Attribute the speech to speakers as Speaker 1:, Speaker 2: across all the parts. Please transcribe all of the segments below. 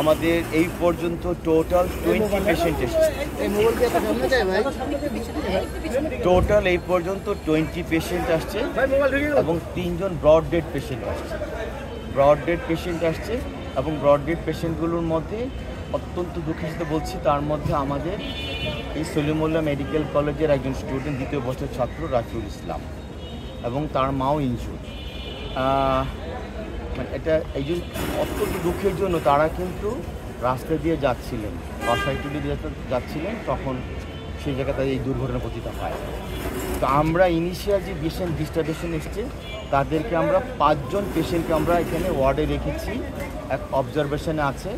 Speaker 1: আমাদের এই পর্যন্ত টোটাল 20 পেশেন্ট এসেছে। টোটাল এই পর্যন্ত 20 পেশেন্ট আসছে এবং 3 জন ব্রড ডেড পেশেন্ট আসছে। এবং ব্রড ডেড পেশেন্টগুলোর মধ্যে অত্যন্ত দুঃখের সাথে বলছি, তার মধ্যে আমাদের এই সলিমুল্লাহ মেডিকেল কলেজের একজন স্টুডেন্ট, দ্বিতীয় বছর ছাত্র রাকিবুল ইসলাম, এবং তার মাও ইনজুর। এটা এই জন্য অত্যন্ত দুঃখের জন্য তারা কিন্তু রাস্তা দিয়ে যাচ্ছিলেন, বাসাইটুলি দিয়ে যাচ্ছিলেন, তখন সেই জায়গায় তাদের এই দুর্ঘটনা পতিত হয়। তো আমরা ইনিশিয়াল যে পেশেন্ট ডিস্টার্বেশন এসছে তাদেরকে আমরা 5 জন পেশেন্টকে আমরা এখানে ওয়ার্ডে রেখেছি, এক অবজারভেশনে আছে,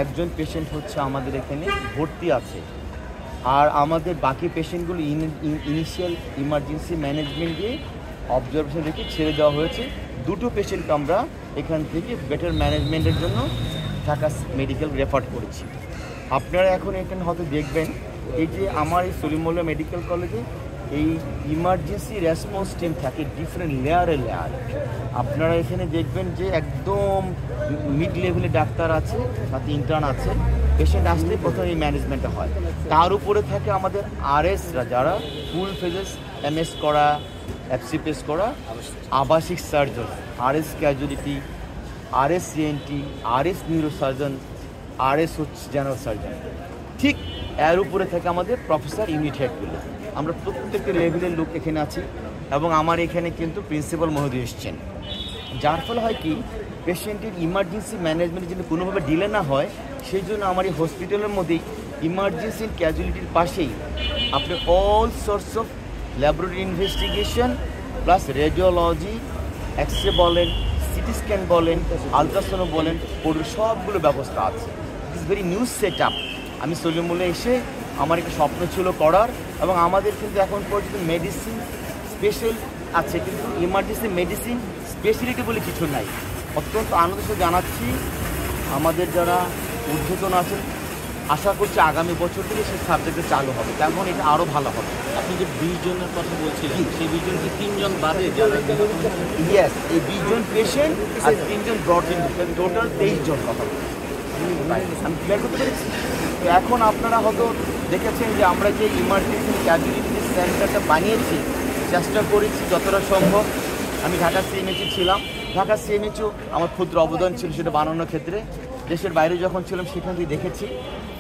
Speaker 1: একজন পেশেন্ট হচ্ছে আমাদের এখানে ভর্তি আছে, আর আমাদের বাকি পেশেন্টগুলো ইনিশিয়াল ইমার্জেন্সি ম্যানেজমেন্ট দিয়ে অবজারভেশন রেখে ছেড়ে দেওয়া হয়েছে। 2টো পেশেন্টকে আমরা এখান থেকে বেটার ম্যানেজমেন্টের জন্য ঢাকা মেডিকেল রেফার করেছি। আপনারা এখন এখানে হয়তো দেখবেন এই যে আমার এই সলিমুল্লাহ মেডিকেল কলেজে এই ইমার্জেন্সি রেসপন্স টিম থাকে ডিফারেন্ট লেয়ারে। আপনারা এখানে দেখবেন যে একদম মিড লেভেলে ডাক্তার আছে, সাথে ইন্টার্ন আছে। পেশেন্ট আসলে প্রথমে এই ম্যানেজমেন্টটা হয়, তার উপরে থাকে আমাদের আরএসরা, যারা ফুল ফেজেস এমএস করা, এফসিপিএস করা, আবাসিক surgeon, RS casualty, RS ENT, RS neurosurgeon, RS হচ্ছে জেনারেল সার্জন। ঠিক এর উপরে থাকে আমাদের প্রফেসর ইউনিট হেডগুলো। আমরা প্রত্যেকটা লেভেলের লোক এখানে আছি, এবং আমার এখানে কিন্তু প্রিন্সিপাল মহোদয় এসছেন, যার ফলে হয় কি পেশেন্টের ইমার্জেন্সি ম্যানেজমেন্টের জন্য কোনোভাবে ডিলে না হয়। সেই জন্য আমার এই হসপিটালের মধ্যেই ইমার্জেন্সি ক্যাজুয়ালিটির পাশেই আপনি all source of laboratory investigation plus radiology, X ray বলেন, সিটি স্ক্যান বলেন, আলট্রাসাউন্ড বলেন, ওর সবগুলো ব্যবস্থা আছে। It's very new set up. আমি সলিমুল্লাহ এসে আমার একটা স্বপ্ন ছিল করার, এবং আমাদের কিন্তু এখন পর্যন্ত মেডিসিন স্পেশাল আছে, কিন্তু ইমার্জেন্সি মেডিসিন স্পেশালিটি বলে কিছু নাই। অত্যন্ত আনন্দ জানাচ্ছি আমাদের যারা ঊর্ধ্বতন আছেন, আশা করছি আগামী বছর থেকে সেই সাবজেক্টে চালু হবে, তখন এটা আরও ভালো হবে।
Speaker 2: আপনি যে 20 জনের কথা বলছিলেন, সেই 20 জন কি 3 জন বাদে যারা?
Speaker 1: ইয়েস, এই 20 জন পেশেন্ট আর 3 জন ব্রড ইন, টোটাল 23 জন কথা বলছি। আমি ক্লিয়ার করতে পেরেছি। তো এখন আপনারা হয়তো দেখেছেন যে আমরা যে ইমার্জেন্সি ক্যাজুয়ালিটি সেন্টারটা বানিয়েছি, চেষ্টা করেছি যতটা সম্ভব। আমি ঢাকা সিএমএইচে ছিলাম, ঢাকা সিএমএইচও আমার ক্ষুদ্র অবদান ছিল সেটা বানানোর ক্ষেত্রে। দেশের বাইরে যখন ছিলাম সেখান থেকে দেখেছি।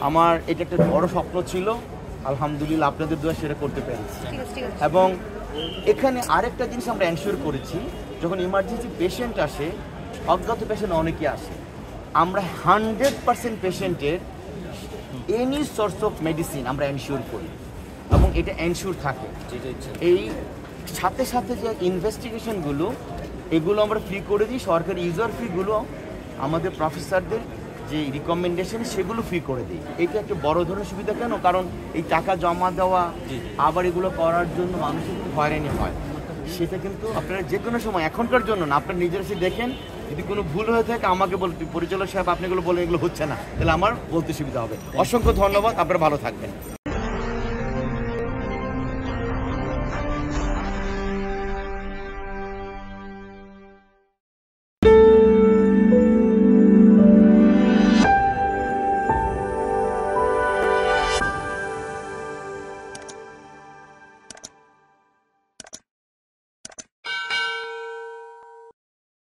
Speaker 1: আমার এটা একটা বড় স্বপ্ন ছিল, আলহামদুলিল্লাহ আপনাদের দোয়া সেটা করতে পেরেছি। এবং এখানে আরেকটা জিনিস আমরা এনশিওর করেছি, যখন ইমার্জেন্সি পেশেন্ট আসে, অজ্ঞাত পেশেন্ট অনেকে আসে, আমরা 100% পেশেন্টের এনি সোর্স অফ মেডিসিন আমরা এনশিওর করি, এবং এটা এনশিওর থাকে। এই সাথে সাথে যে ইনভেস্টিগেশনগুলো এগুলো আমরা ফ্রি করে দিই, সরকারি ইউজার ফিগুলো আমাদের প্রফেসরদের যে রিকমেন্ডেশন সেগুলো ফ্রি করে দিই। এটা একটা বড় ধরনের সুবিধা। কেন? কারণ এই টাকা জমা দেওয়া আবার এগুলো করার জন্য মানুষের কিন্তু হয়রানি হয়। সেটা কিন্তু আপনারা যে কোনো সময়, এখনকার জন্য না, আপনার নিজের এসে দেখেন, যদি কোনো ভুল হয়ে থাকে আমাকে বলতে, পরিচালক সাহেব আপনি এগুলো বলে এগুলো হচ্ছে না, তাহলে আমার বলতে সুবিধা হবে। অসংখ্য ধন্যবাদ, আপনারা ভালো থাকবেন।